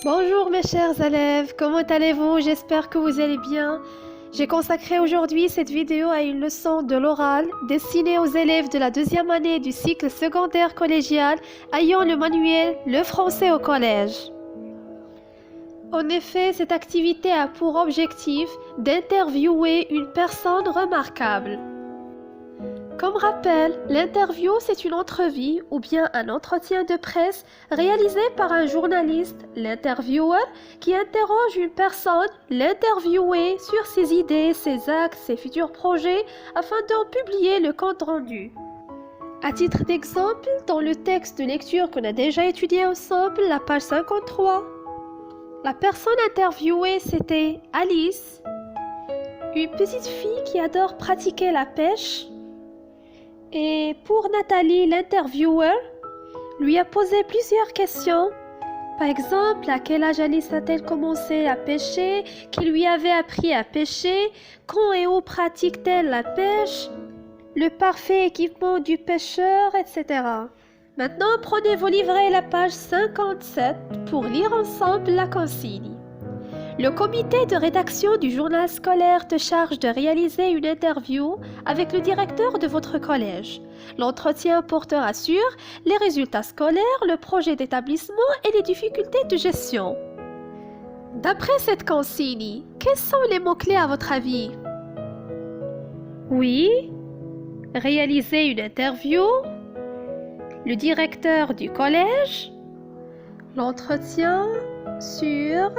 Bonjour mes chers élèves, comment allez-vous? J'espère que vous allez bien. J'ai consacré aujourd'hui cette vidéo à une leçon de l'oral destinée aux élèves de la deuxième année du cycle secondaire collégial ayant le manuel Le français au collège. En effet, cette activité a pour objectif d'interviewer une personne remarquable. Comme rappel, l'interview, c'est une entrevue ou bien un entretien de presse réalisé par un journaliste, l'intervieweur, qui interroge une personne, l'interviewé, sur ses idées, ses actes, ses futurs projets, afin d'en publier le compte rendu. À titre d'exemple, dans le texte de lecture qu'on a déjà étudié ensemble, la page 53, la personne interviewée, c'était Alice, une petite fille qui adore pratiquer la pêche. Et pour Nathalie, l'intervieweur, lui a posé plusieurs questions. Par exemple, à quel âge Alice a-t-elle commencé à pêcher? Qui lui avait appris à pêcher? Quand et où pratique-t-elle la pêche? Le parfait équipement du pêcheur, etc. Maintenant, prenez vos livrets à la page 57 pour lire ensemble la consigne. Le comité de rédaction du journal scolaire te charge de réaliser une interview avec le directeur de votre collège. L'entretien portera sur les résultats scolaires, le projet d'établissement et les difficultés de gestion. D'après cette consigne, quels sont les mots-clés à votre avis? Oui, réaliser une interview, le directeur du collège, l'entretien sur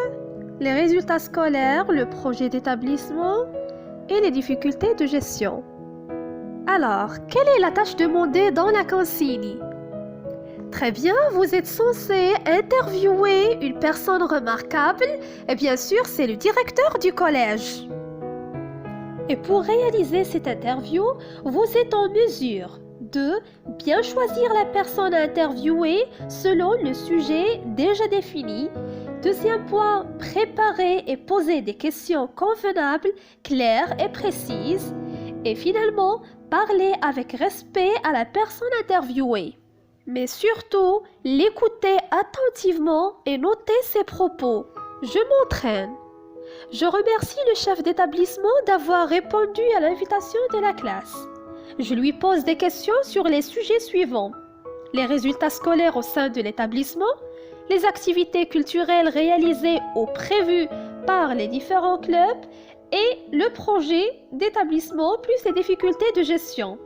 les résultats scolaires, le projet d'établissement et les difficultés de gestion. Alors, quelle est la tâche demandée dans la consigne? Très bien, vous êtes censé interviewer une personne remarquable et bien sûr, c'est le directeur du collège. Et pour réaliser cette interview, vous êtes en mesure de bien choisir la personne à interviewer selon le sujet déjà défini. Deuxième point, préparer et poser des questions convenables, claires et précises. Et finalement, parler avec respect à la personne interviewée. Mais surtout, l'écouter attentivement et noter ses propos. Je m'entraîne. Je remercie le chef d'établissement d'avoir répondu à l'invitation de la classe. Je lui pose des questions sur les sujets suivants. Les résultats scolaires au sein de l'établissement, les activités culturelles réalisées ou prévues par les différents clubs et le projet d'établissement plus les difficultés de gestion.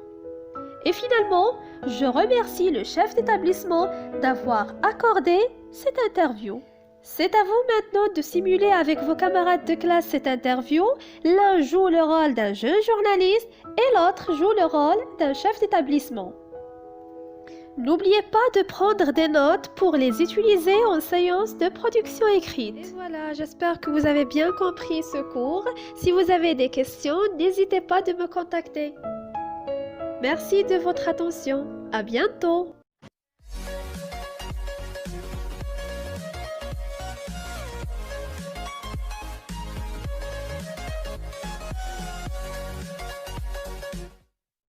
Et finalement, je remercie le chef d'établissement d'avoir accordé cette interview. C'est à vous maintenant de simuler avec vos camarades de classe cette interview. L'un joue le rôle d'un jeune journaliste et l'autre joue le rôle d'un chef d'établissement. N'oubliez pas de prendre des notes pour les utiliser en séance de production écrite. Et voilà, j'espère que vous avez bien compris ce cours. Si vous avez des questions, n'hésitez pas de me contacter. Merci de votre attention. À bientôt.